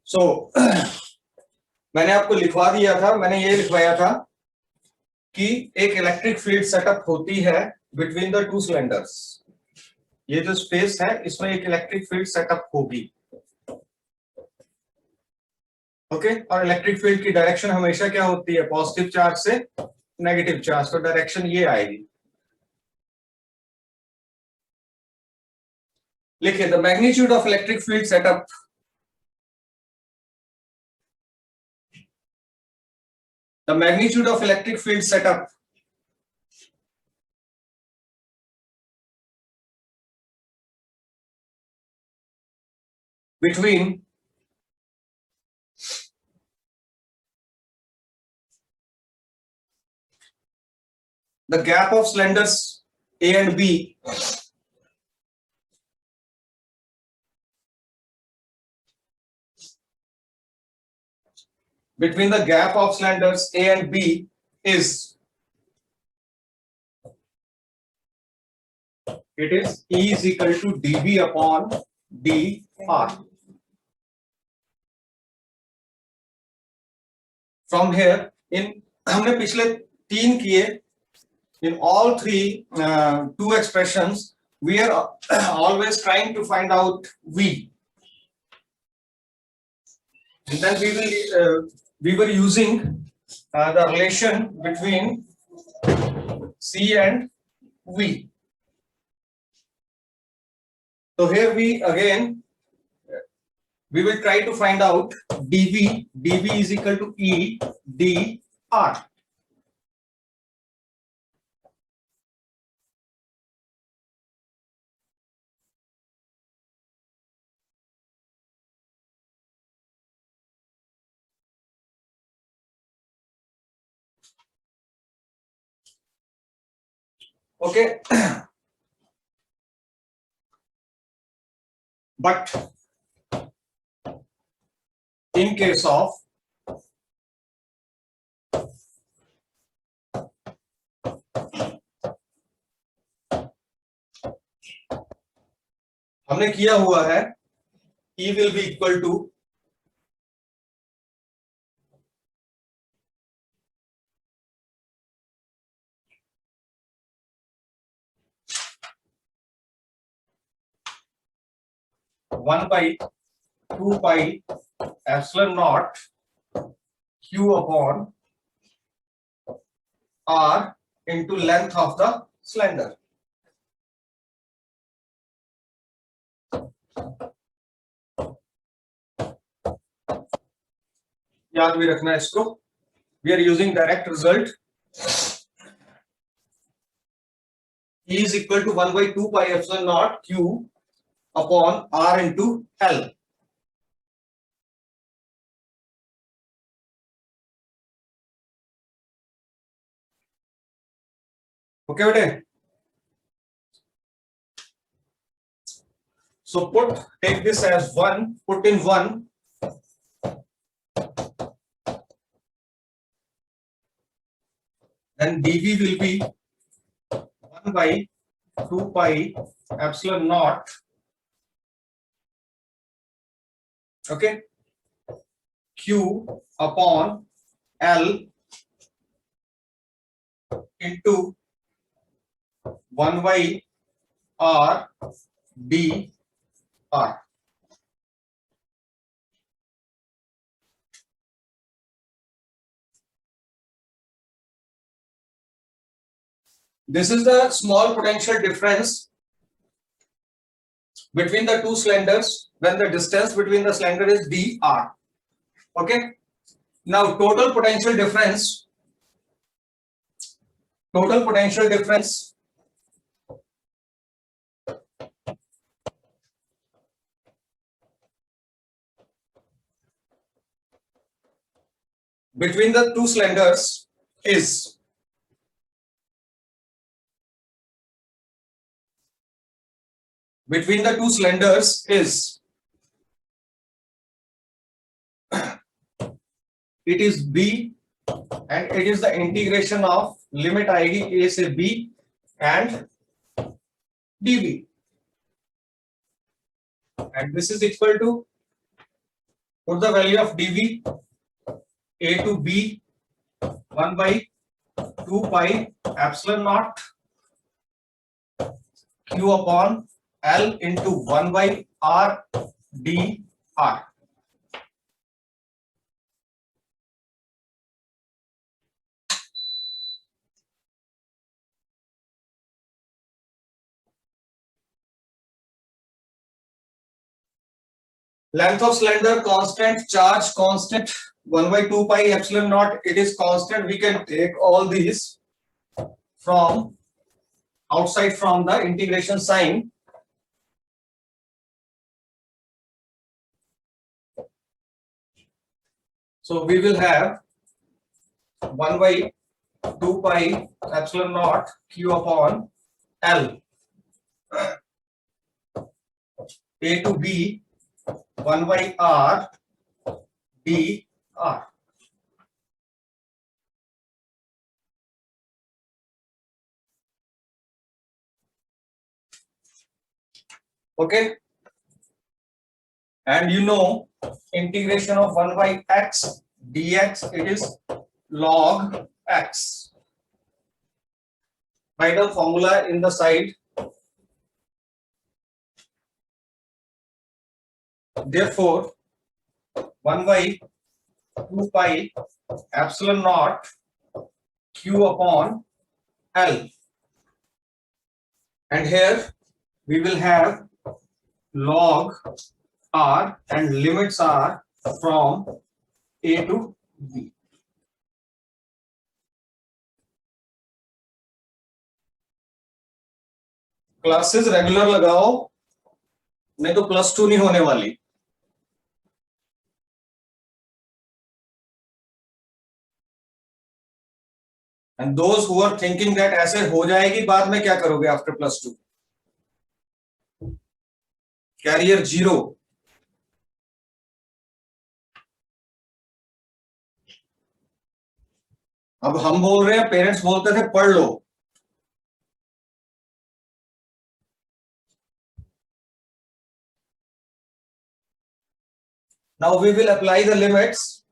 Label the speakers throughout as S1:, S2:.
S1: सो मैंने आपको लिखवा दिया था, मैंने ये लिखवाया था कि एक इलेक्ट्रिक फील्ड सेटअप होती है बिटवीन द टू सिलेंडर्स। ये जो स्पेस है इसमें एक इलेक्ट्रिक फील्ड सेटअप होगी। ओके, और इलेक्ट्रिक फील्ड की डायरेक्शन हमेशा क्या होती है? पॉजिटिव चार्ज से नेगेटिव चार्ज, तो डायरेक्शन ये आएगी। लिखिए, the magnitude of electric field setup the magnitude of electric field setup between the gap of cylinders A and B between the gap of cylinders A and B is E is equal to dB upon dr. From here, in हमने पिछले तीन किए, in all three two expressions we are always trying to find out V, and then we were using the relation between C and V. So here we will try to find out dV. dV is equal to E dr. Okay, but in case of हमने किया हुआ है E will be equal to one by 2 pi epsilon naught Q upon R into length of the cylinder. याद भी रखना है इसको. We are using direct result. E is equal to 1 by 2 pi epsilon naught Q upon R into L. Okay, बेटे. So take this as 1, put in 1. Then dV will be 1 by 2 pi epsilon naught. Okay, Q upon L into 1 by R d R. This is the small potential difference between the two cylinders when the distance between the cylinder is dr. Okay, now total potential difference between the two cylinders is it is B, and it is the integration of limit आएगी A से B and dV, and this is equal to put the value of dv a to b 1 by 2 pi epsilon naught q upon L into 1 by r d r. Length of cylinder constant, charge constant, 1 by 2 pi epsilon naught, it is constant. We can take all these from outside from the integration sign. So we will have 1 by 2 pi epsilon naught q upon L a to b 1 by r d r. Okay, and you know integration of 1 by x dx, it is log x. Write the formula in the side. Therefore 1 by 2 pi epsilon naught q upon L, and here we will have log r and limits are from a to b. Classes regular लगाओ, नहीं तो +2 नहीं होने वाली. And those who are thinking that ऐसे हो जाएगी बाद में, क्या करोगे after +2? कैरियर 0. अब हम बोल रहे हैं, पेरेंट्स बोलते थे पढ़ लो. Now we will apply the limits.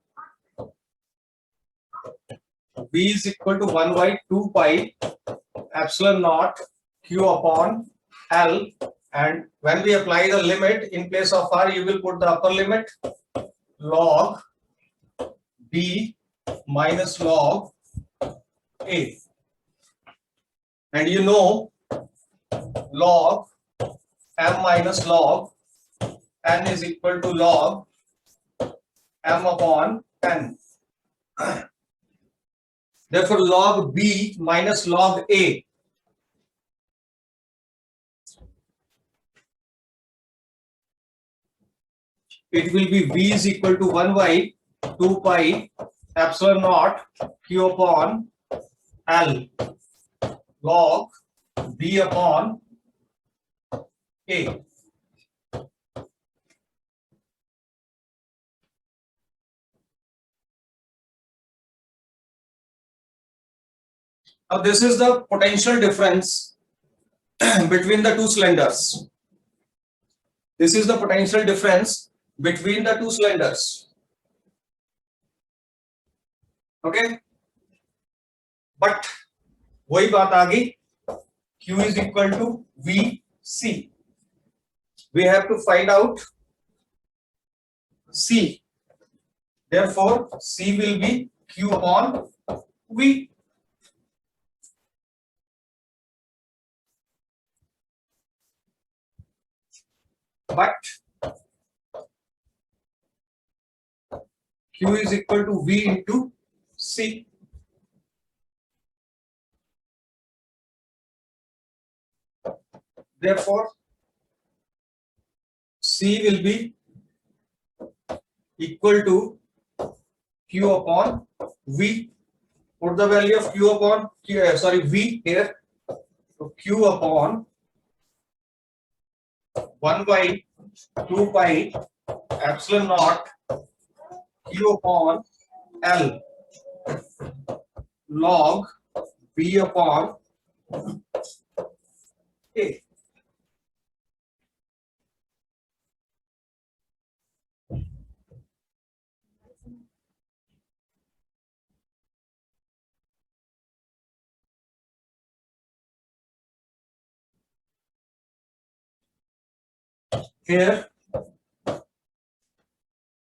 S1: B is equal to 1 by 2 pi epsilon naught q upon L, and when we apply the limit, in place of r you will put the upper limit log b minus log a, and you know log m minus log n is equal to log m upon n. Therefore log b minus log a, it will be b is equal to 1 by 2 pi epsilon naught q upon L log b upon a. Now this is the potential difference between the two cylinders. This is the potential difference between the two cylinders. Okay, but वही बात आ गई, Q is equal to VC. We have to find out C. Therefore C will be Q upon V. But Q is equal to V into C. Therefore C will be equal to Q upon V. Put the value of Q upon V here. So Q upon 1 by 2 pi epsilon naught Q upon L log B upon A. here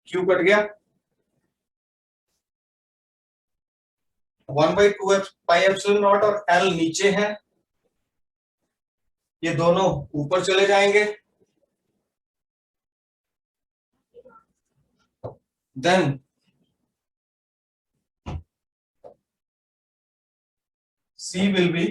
S1: Q cut गया, 1/2 pi epsilon not और L नीचे है, ये दोनों ऊपर चले जाएंगे, then C will be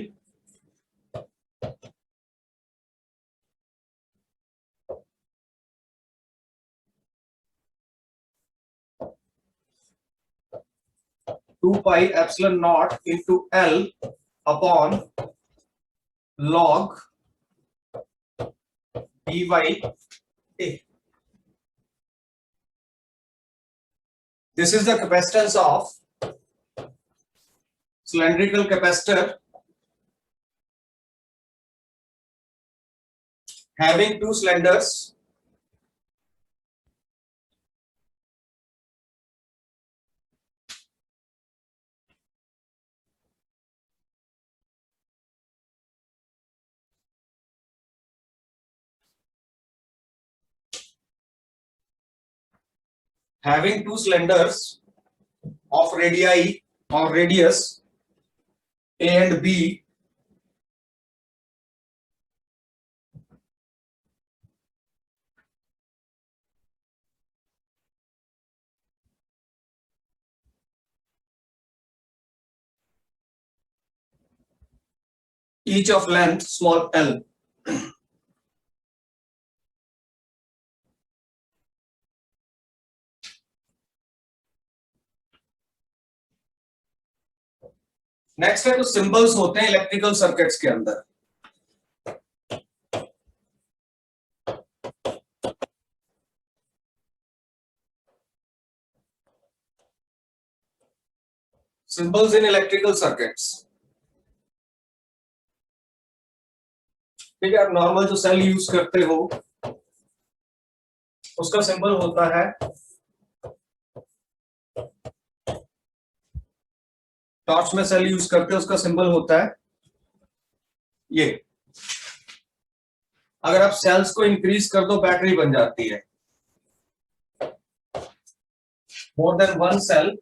S1: 2 pi epsilon naught into L upon log dy A. This is the capacitance of cylindrical capacitor having two cylinders of radii or radius A and B each of length small l. Next है, कुछ symbols होते हैं electrical circuits के अंदर। Symbols in electrical circuits, ठीक है, आप normal जो सेल यूज करते हो उसका सिंबल होता है टॉर्च में सेल यूज करते हैं उसका सिंबल होता है ये। अगर आप सेल्स को इंक्रीज कर दो बैटरी बन जाती है, more than one cell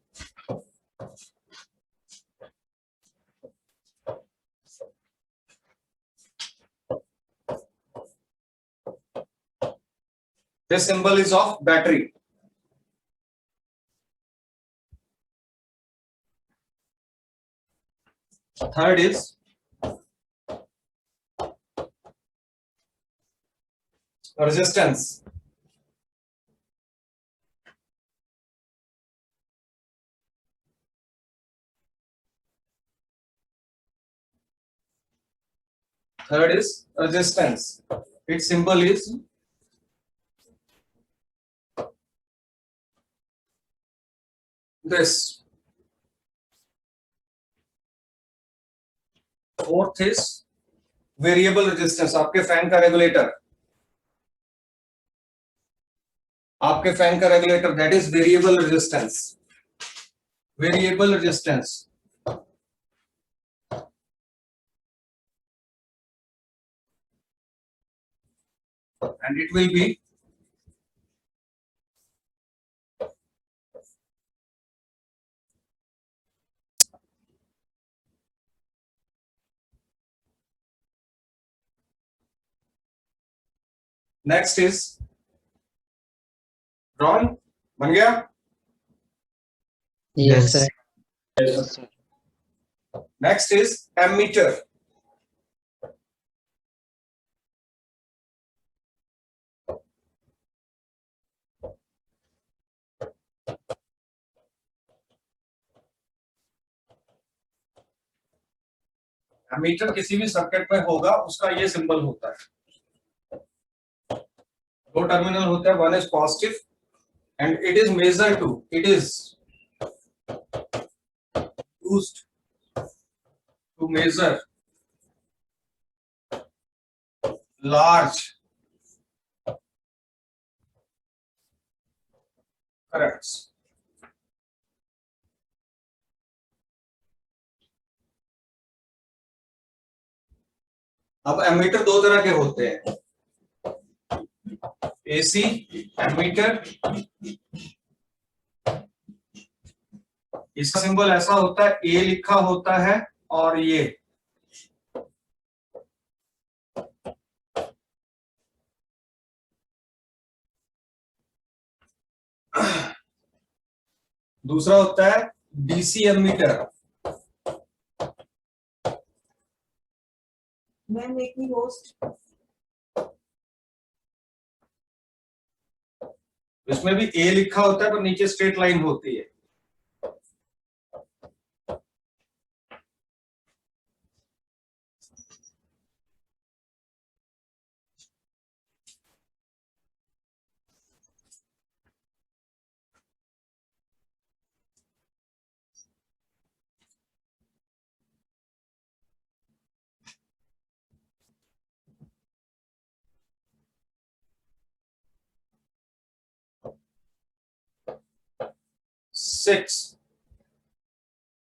S1: this symbol is of battery. Third is resistance. Third is resistance. Its symbol is this. Fourth is variable resistance. आपके फैन का रेगुलेटर, आपके फैन का regulator, that is variable resistance. Variable resistance. And it will be next is Ron, बन गया?
S2: Yes, sir.
S3: Yes, sir.
S1: Next is ammeter. Ammeter किसी भी circuit में होगा, उसका ये सिंबल होता है। दो टर्मिनल होता है, one is positive and it is measure to, it is used to measure large currents. अब एमीटर दो तरह के होते हैं, AC एमीटर, इसका सिंबल ऐसा होता है, ए लिखा होता है और ये दूसरा होता है डीसी एमीटर।
S2: मैं मेकिंग होस्ट,
S1: इसमें भी ए लिखा होता है पर नीचे स्ट्रेट लाइन होती है। Six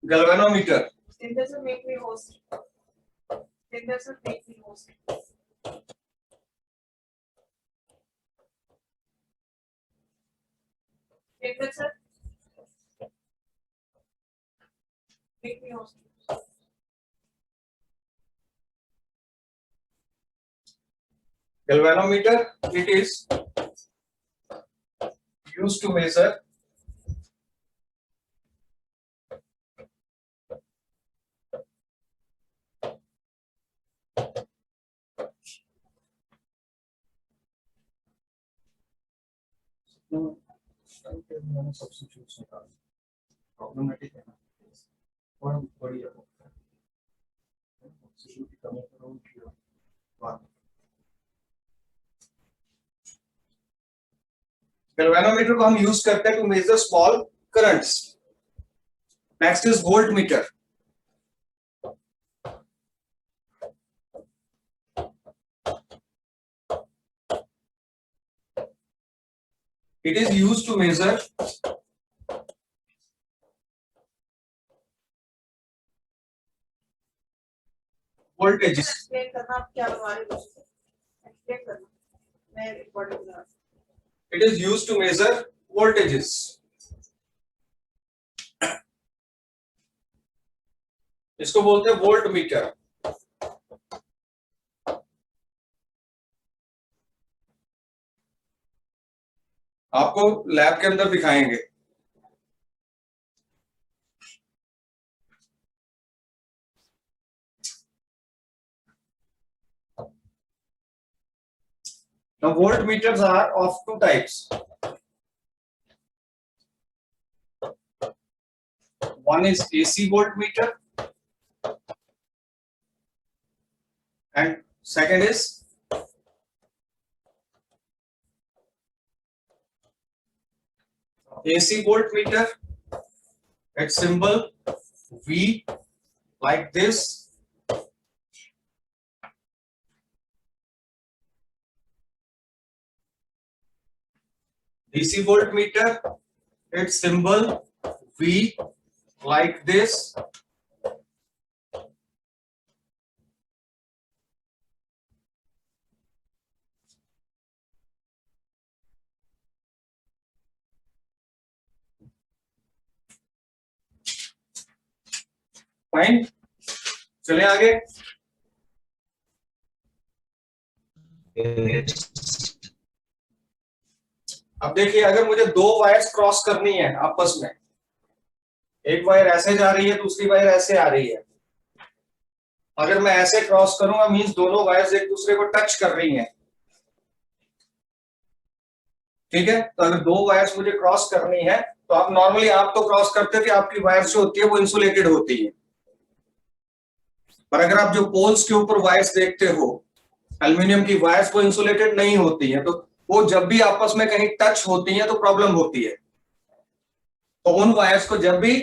S1: galvanometer.
S2: Tinder sir make me host. Tinder sir make me host. Tinder sir make me host.
S1: Galvanometer, it is used to measure problematic है ना, और बढ़िया होता है। गैल्वेनोमीटर को हम यूज करते हैं to measure small currents. Next is voltmeter. It is used to measure voltages.
S2: Explain करना आप क्या बनवा रहे हो मुझसे? Explain करना, मैं recording बना रहा हूँ।
S1: It is used to measure voltages. इसको बोलते हैं वोल्ट मीटर। आपको लैब के अंदर दिखाएंगे। Now voltmeters are of two types. One is AC voltmeter and second is AC voltmeter. Its symbol V like this. DC voltmeter, its symbol V like this. Fine, चले आगे। अब देखिए, अगर मुझे दो वायर्स क्रॉस करनी है आपस में, एक वायर ऐसे जा रही है, दूसरी वायर ऐसे आ रही है। अगर मैं ऐसे क्रॉस करूंगा मींस दोनों वायर्स एक दूसरे को टच कर रही हैं। ठीक है, तो अगर दो वायर्स मुझे क्रॉस करनी है तो आप नॉर्मली आप तो क्रॉस करते हो कि आपकी वायर्स जो होती है वो इंसुलेटेड होती है, पर अगर आप जो पोल्स के ऊपर वायर्स देखते हो एल्यूमिनियम की वायर्स, वो इंसुलेटेड नहीं होती है, तो वो जब भी आपस में कहीं टच होती है तो प्रॉब्लम होती है। तो उन वायर्स को जब भी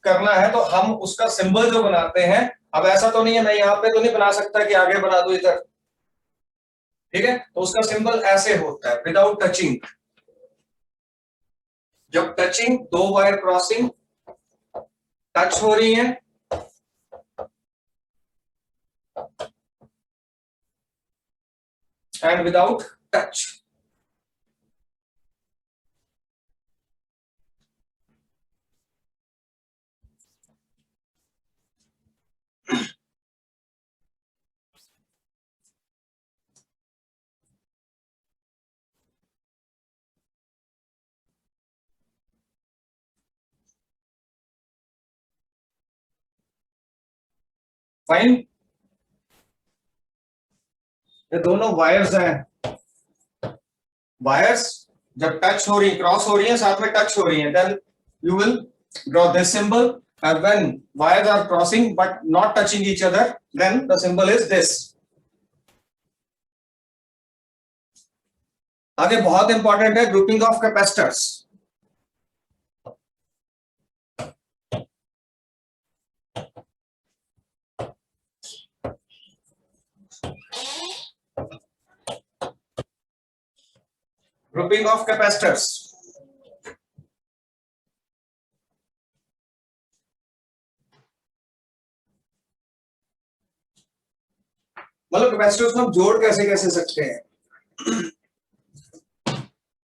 S1: करना है तो हम उसका सिंबल जो बनाते हैं, अब ऐसा तो नहीं है मैं यहाँ पे तो नहीं बना सकता कि आगे बना दो इधर, ठीक है, तो उसका सिंबल ऐसे होता है विदाउट टचिंग। जब टचिंग, दो वायर क्रॉसिंग टच हो रही है, एंड विदाउट टच, फाइन। ये दोनों वायर्स हैं, वायर्स जब टच हो रही, क्रॉस हो रही है, साथ में टच हो रही है, then you will draw this symbol, and when wires are crossing but not touching each other, then the symbol is this. आगे बहुत इंपॉर्टेंट है grouping of capacitors. Grouping of capacitors, मतलब कैपेसिटर्स को हम जोड़ कैसे कैसे सकते हैं।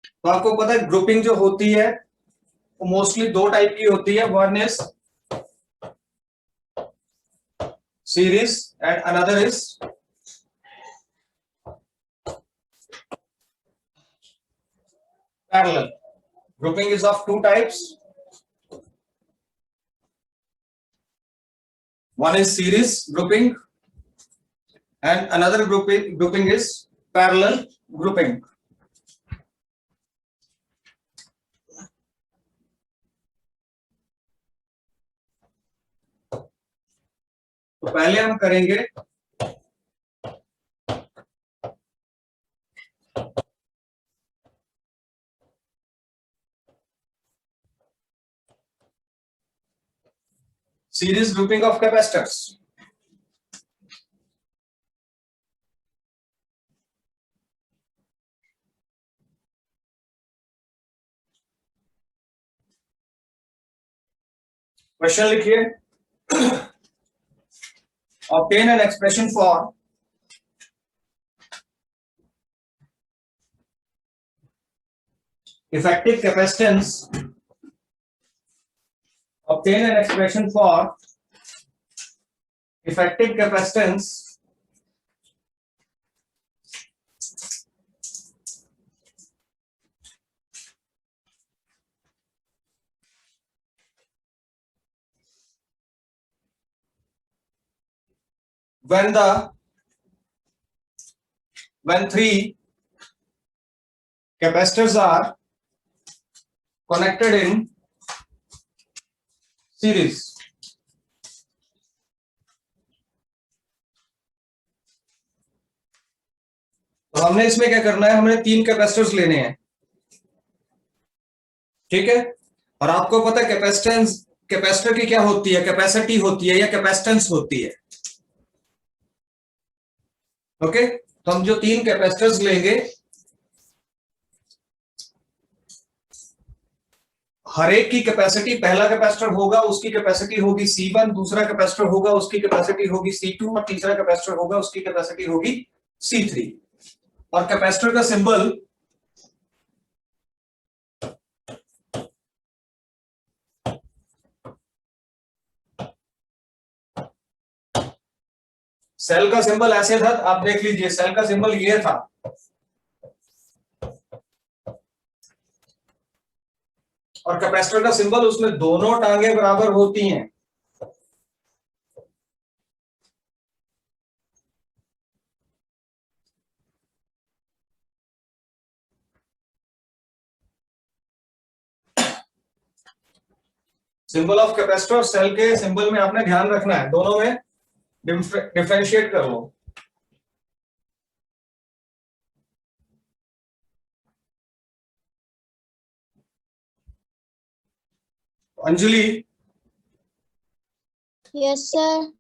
S1: तो आपको पता है ग्रुपिंग जो होती है वो मोस्टली दो टाइप की होती है, one is series and another is parallel. Grouping is of two types, one is series grouping and another grouping is parallel grouping. तो पहले हम करेंगे series grouping of capacitors. Question लिखिए, obtain an expression for effective capacitance, obtain an expression for effective capacitance when three capacitors are connected in series. तो हमने इसमें क्या करना है, हमें तीन कैपेसिटर्स लेने हैं, ठीक है। और आपको पता है कैपेसिटेंस, कैपेसिटर की क्या होती है, कैपेसिटी होती है या कैपेसिटेंस होती है, ओके। तो हम जो तीन कैपेसिटर्स लेंगे, हर एक की कैपेसिटी, पहला कैपेसिटर होगा उसकी कैपेसिटी होगी C1, दूसरा कैपेसिटर होगा उसकी कैपेसिटी होगी C2 और तीसरा कैपेसिटर होगा उसकी कैपेसिटी होगी C3। और कैपेसिटर का सिंबल सेल का सिंबल ऐसे था, आप देख लीजिए, सेल का सिंबल ये था, और कैपेसिटर का सिंबल, उसमें दोनों टांगे बराबर होती हैं। सिंबल ऑफ कैपेसिटर और सेल के सिंबल में आपने ध्यान रखना है, दोनों में डिफरेंशिएट कर लो। Anjali,
S3: yes sir.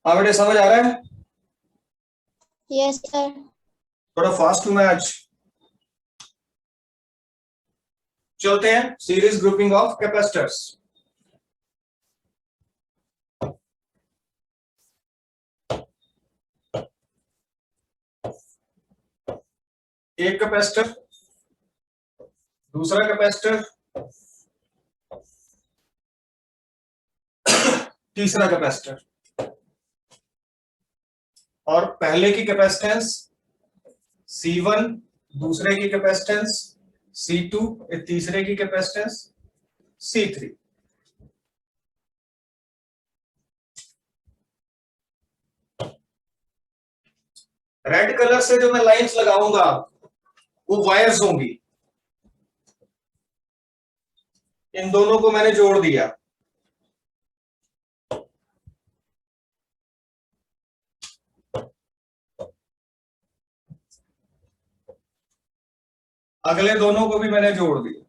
S1: हाँ बेटे, समझ आ रहा है?
S3: Yes sir.
S1: थोड़ा फास्ट हूं मैं आज। चलते हैं सीरीज ग्रुपिंग ऑफ कैपेसिटर्स। एक कैपेसिटर, दूसरा कैपेसिटर, तीसरा कैपेसिटर, और पहले की कैपेसिटेंस C1, दूसरे की कैपेसिटेंस C2, तीसरे की कैपेसिटेंस C3। रेड कलर से जो मैं लाइंस लगाऊंगा वो वायर्स होंगी, इन दोनों को मैंने जोड़ दिया। अगले दोनों को भी मैंने जोड़ दिया,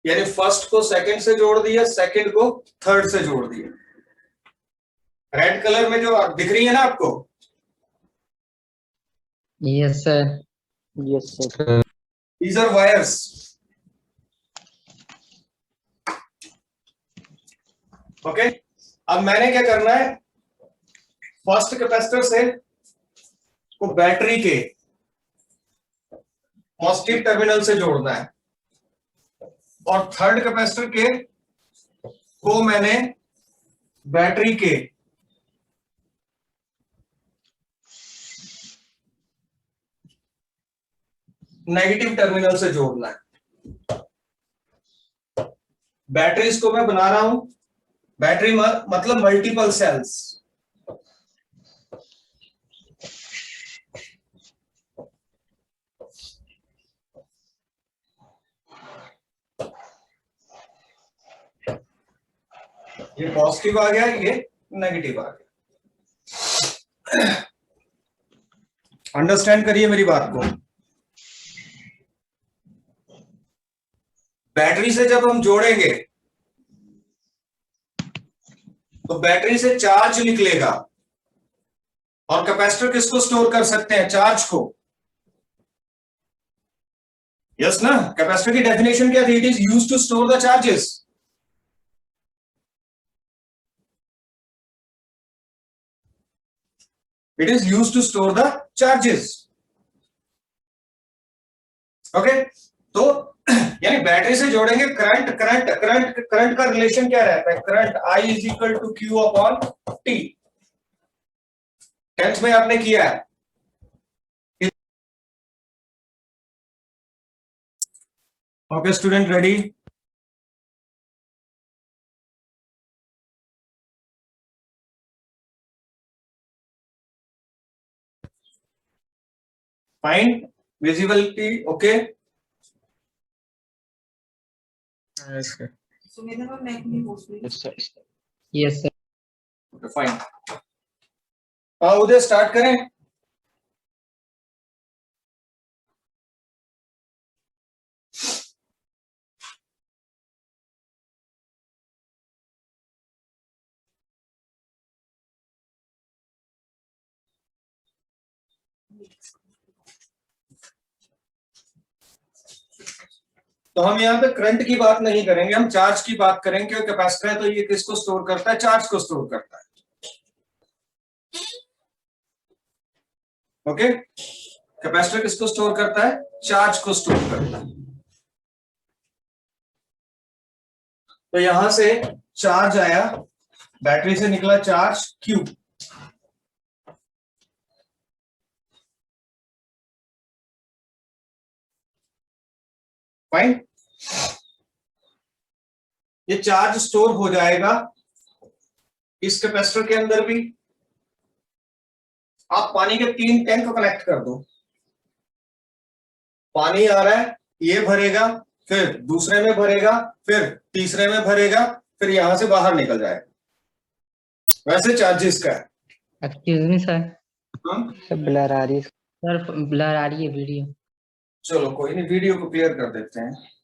S1: यानी फर्स्ट को सेकंड से जोड़ दिया, सेकंड को थर्ड से जोड़ दिया। रेड कलर में जो दिख रही है ना आपको,
S4: yes sir.
S5: Yes, sir.
S1: these are wires. Okay, अब मैंने क्या करना है, फर्स्ट कैपेसिटर से को बैटरी के पॉजिटिव टर्मिनल से जोड़ना है, और थर्ड कैपेसिटर के को मैंने बैटरी के नेगेटिव टर्मिनल से जोड़ना है। बैटरीज को मैं बना रहा हूं, बैटरी मतलब मल्टीपल सेल्स। ये पॉजिटिव आ गया, ये नेगेटिव आ गया। अंडरस्टैंड करिए मेरी बात को। बैटरी से जब हम जोड़ेंगे तो बैटरी से चार्ज निकलेगा, और कैपेसिटर किसको स्टोर कर सकते हैं, चार्ज को। यस ना, कैपेसिटर की डेफिनेशन क्या थी, it is used to store the charges. It is used to store the charges. Okay, तो यानी बैटरी से जोड़ेंगे, करंट करंट करंट करंट का रिलेशन क्या रहता है, current I is equal to Q upon T। 10th में आपने किया है। Okay student, ready? Fine, visibility okay?
S2: Sumedha ma'am, मैं नहीं पूछ रही।
S5: Yes, sir.
S4: Yes sir.
S1: Fine, उधर स्टार्ट करें। तो हम यहाँ पे करंट की बात नहीं करेंगे, हम चार्ज की बात करेंगे, क्योंकि कैपेसिटर है तो ये किसको स्टोर करता है, चार्ज को स्टोर करता है। ओके, कैपेसिटर किसको स्टोर करता है, चार्ज को स्टोर करता है। तो यहां से चार्ज आया, बैटरी से निकला चार्ज Q, फाइन। ये चार्ज स्टोर हो जाएगा इस कैपेसिटर के अंदर भी। आप पानी के 3 टैंक को कनेक्ट कर दो, पानी आ रहा है, ये भरेगा, फिर दूसरे में भरेगा, फिर तीसरे में भरेगा, फिर यहां से बाहर निकल जाएगा। वैसे चार्जेस का है।
S4: Excuse me sir.
S5: Sir, blur आ रही है।
S4: सर ब्लर आ रही है वीडियो।
S1: चलो कोई नहीं, वीडियो को क्लियर कर देते हैं।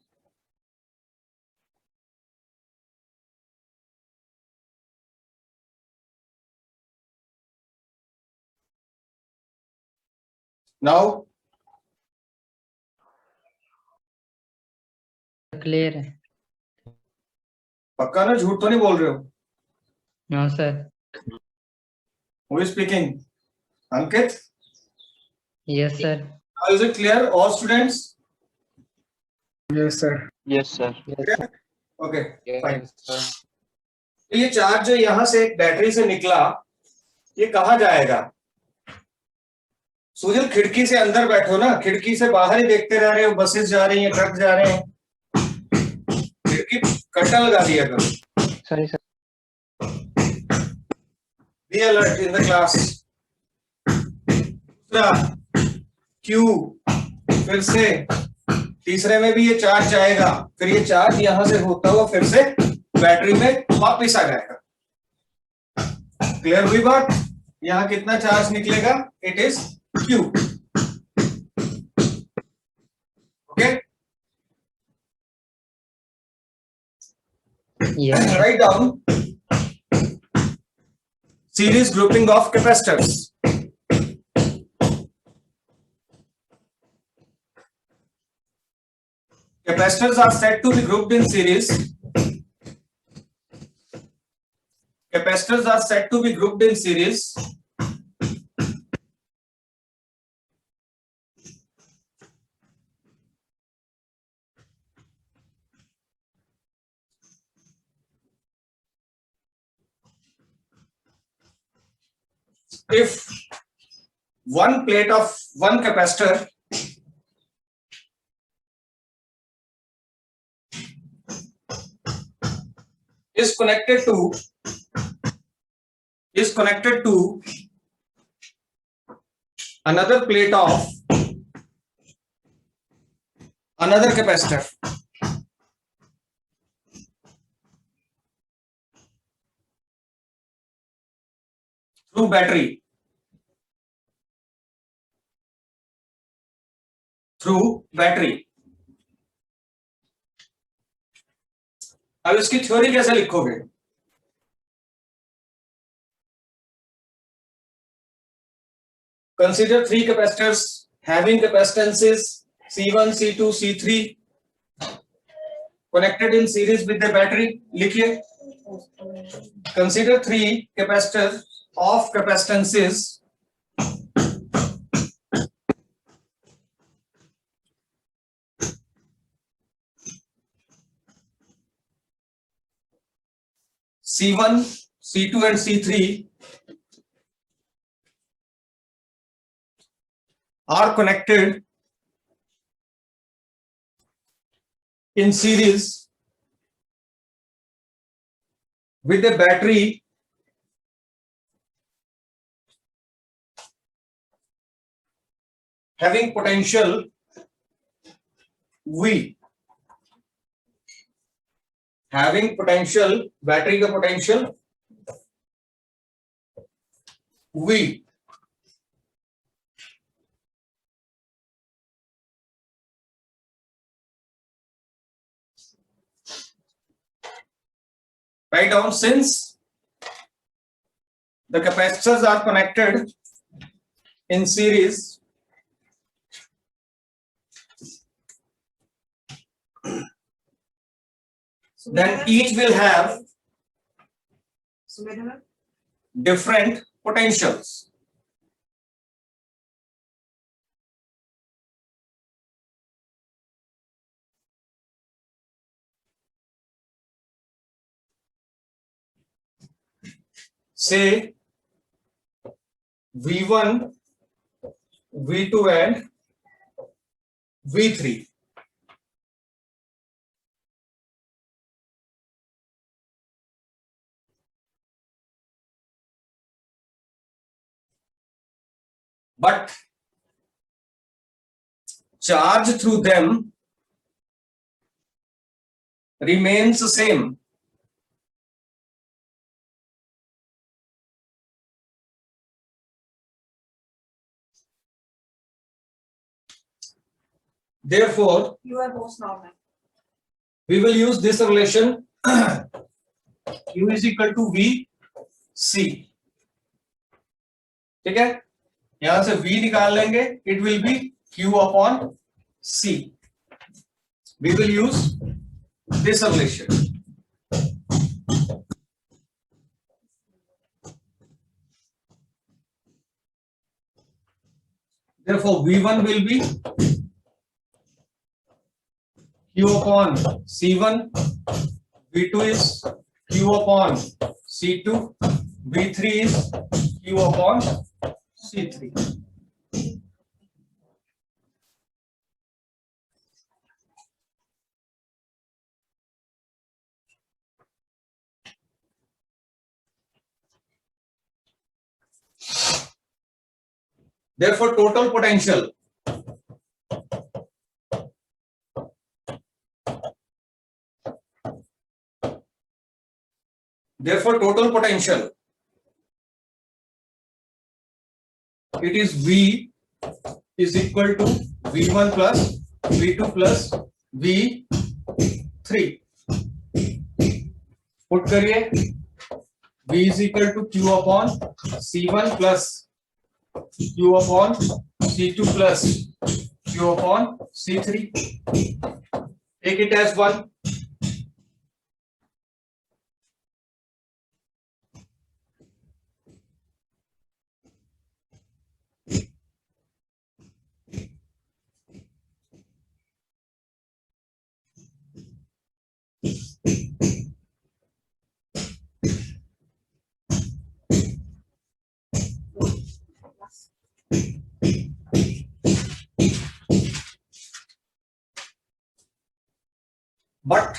S1: नाउ
S4: क्लियर है।
S1: पक्का ना, झूठ तो नहीं बोल रहे हो?
S4: No sir.
S1: Who is speaking? Ankit?
S4: Yes sir.
S1: Is it clear all students?
S5: Yes, sir. Yes, sir.
S1: Okay fine. तो ये चार्ज जो यहां से बैटरी से निकला, ये कहां जाएगा? सुजल, खिड़की से अंदर बैठो ना, खिड़की से बाहर ही देखते रह रहे हो, बसेस जा रही हैं, ट्रक जा रहे हैं, खिड़की कट्टा लगा दिया करो।
S5: Sorry, sir.
S1: Be alert in the class. Q, फिर से तीसरे में भी ये चार्ज जाएगा, फिर ये चार्ज यहां से होता हुआ फिर से बैटरी में वापस आ जाएगा। क्लियर हुई बात? यहां कितना चार्ज निकलेगा? It is Q। Okay,
S4: Yes.
S1: write down series grouping of capacitors. Capacitors are said to be grouped in series. Capacitors are said to be grouped in series if one plate of one capacitor is connected to another plate of another capacitor through battery, अब इसकी theory कैसे लिखोगे? Consider three capacitors having capacitances C1, C2, C3 connected in series with the battery. लिखिए, consider three capacitors of capacitances C1, C2 and C3 are connected in series with a battery having potential V, having potential, battery का potential V. Write down, since the capacitors are connected in series, then each will have different potentials. Say V1, V2 and V3. But charge through them remains the same. Therefore,
S2: You are most normal.
S1: we will use this relation Q is equal to V C. ठीक है, यहां से V निकाल लेंगे, it will be Q upon C. We will use this relation. Therefore, V1 will be Q upon C1, V2 is Q upon C2, V3 is Q upon C3. Therefore, total potential it is V is equal to V1 plus V2 plus V3. Put करिए, V is equal to Q upon C1 plus Q upon C2 plus Q upon C3. Take it as 1. But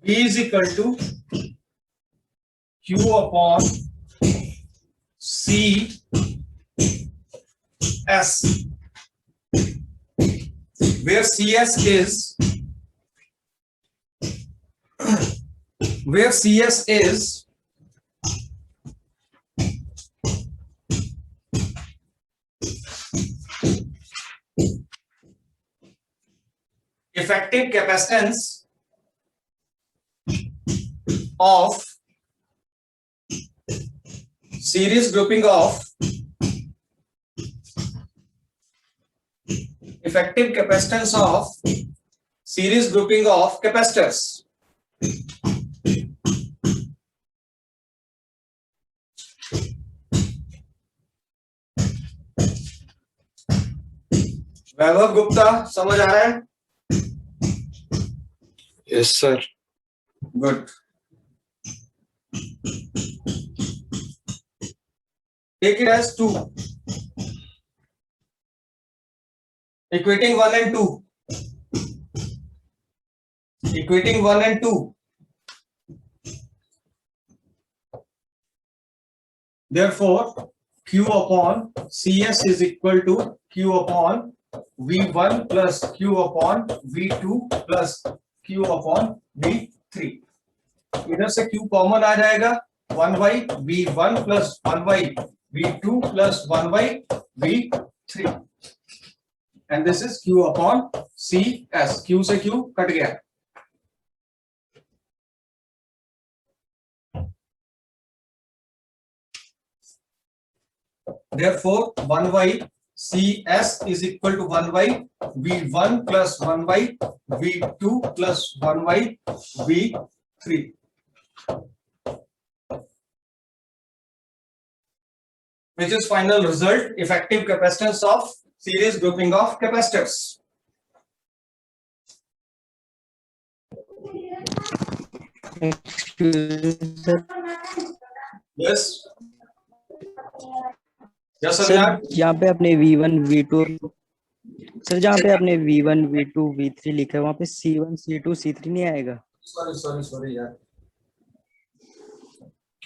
S1: V is equal to Q upon C S, where CS is effective capacitance of series grouping of capacitors. वैभव गुप्ता, समझ आ रहा है?
S5: Yes, sir.
S1: Good. Take it as 2. Equating 1 and 2. Equating 1 and 2. Therefore, Q upon CS is equal to Q upon V1 plus Q upon V2 plus Q upon V3. इधर से Q common आ जाएगा, 1 by V1 plus 1 by V2 plus 1 by V3, and this is Q upon CS. Q से Q cut गया. Therefore, 1 by CS is equal to 1 by V1 plus 1 by V2 plus 1 by V3. Which is final result, effective capacitance of series grouping of capacitors. Yes. Yes,
S5: sir यहाँ पे अपने V1 V2 sir जहाँ पे अपने V1 V2 V3 लिखा है वहाँ पे C1 C2 C3 नहीं आएगा?
S1: सॉरी यार,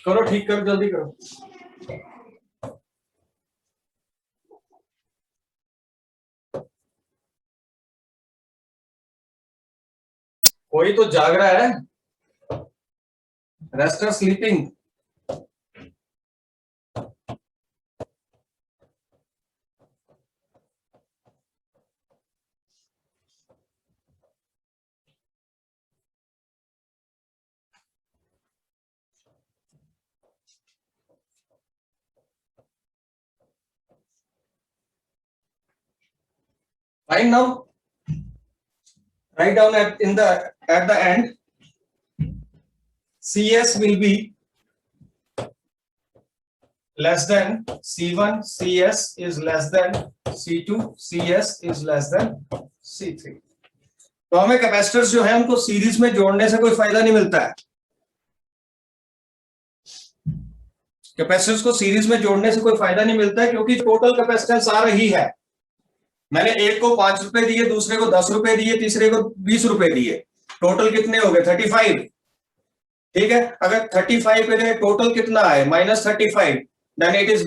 S1: करो ठीक करो, जल्दी करो. कोई तो जाग रहा है. Rest are sleeping. Fine, now write down at the end, CS will be less than C1, CS is less than C2, CS is less than C3. तो हमें कैपेसिटर्स जो है उनको सीरीज में जोड़ने से कोई फायदा नहीं मिलता है. कैपेसिटर्स को सीरीज में जोड़ने से कोई फायदा नहीं मिलता है, क्योंकि टोटल कैपेसिटेंस आ रही है. मैंने एक को 5 रुपए दिए, दूसरे को 10 रुपए दिए, तीसरे को 20 रुपए दिए, टोटल कितने हो गए? 35. ठीक है, अगर 35 पे टोटल कितना है -35, देन इट इज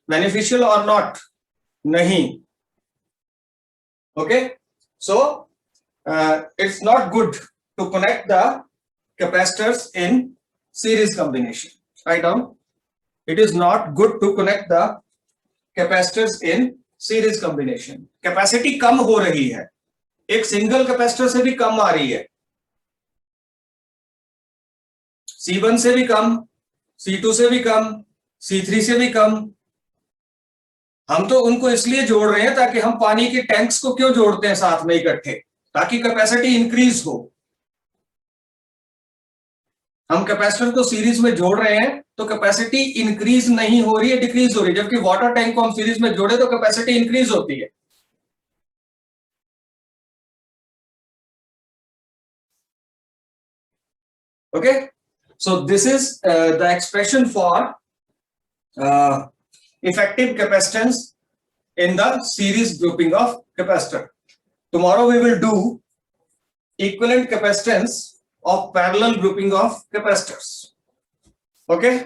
S1: बेनिफिशियल और नॉट, नहीं। Okay, so it's not good to connect the capacitors in series combination. Write down, it is not good to connect the capacitors in series combination। Capacity कम हो रही है, एक single capacitor से भी कम आ रही है, C1 से भी कम, C2 से भी कम, C3 से भी कम। हम तो उनको इसलिए जोड़ रहे हैं ताकि हम पानी के टैंक्स को क्यों जोड़ते हैं साथ में इकट्ठे, ताकि कैपेसिटी इंक्रीज हो। हम कैपेसिटर को सीरीज में जोड़ रहे हैं तो कैपेसिटी इंक्रीज नहीं हो रही है, डिक्रीज हो रही है, जबकि वाटर टैंक को हम सीरीज में जोड़े तो कैपेसिटी इंक्रीज होती है। Okay, so this is the expression for effective capacitance in the series grouping of capacitor. Tomorrow we will do equivalent capacitance of parallel grouping of capacitors. Okay,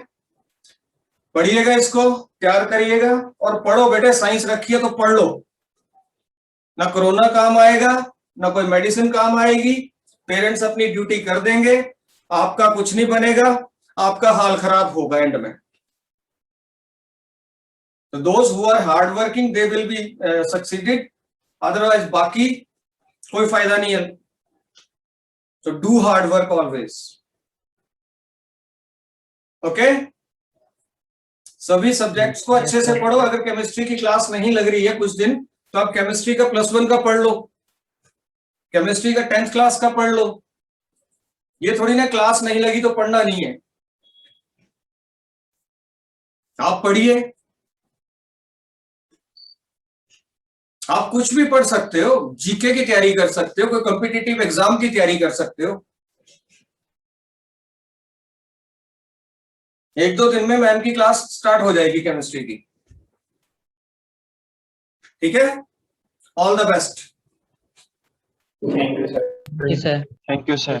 S1: पढ़िएगा, इसको तैयार करिएगा और पढ़ो बेटे, साइंस रखिए तो पढ़ लो, ना कोरोना काम आएगा, ना कोई मेडिसिन काम आएगी। पेरेंट्स अपनी ड्यूटी कर देंगे, आपका कुछ नहीं बनेगा, आपका हाल खराब होगा एंड में। So those who are hard working they will be succeeded, otherwise बाकी कोई फायदा नहीं है। So do hard work always. Okay? सभी सब्जेक्ट्स को अच्छे से पढ़ो। अगर केमिस्ट्री की क्लास नहीं लग रही है कुछ दिन, तो आप केमिस्ट्री का +1 का पढ़ लो, केमिस्ट्री का 10th क्लास का पढ़ लो। ये थोड़ी ना क्लास नहीं लगी तो पढ़ना नहीं है, आप पढ़िए। आप कुछ भी पढ़ सकते हो, जीके की तैयारी कर सकते हो, कोई कॉम्पिटिटिव एग्जाम की तैयारी कर सकते हो। 1-2 दिन में मैम की क्लास स्टार्ट हो जाएगी केमिस्ट्री की। ठीक है, ऑल द बेस्ट।
S4: जी सर।
S6: Thank you, sir.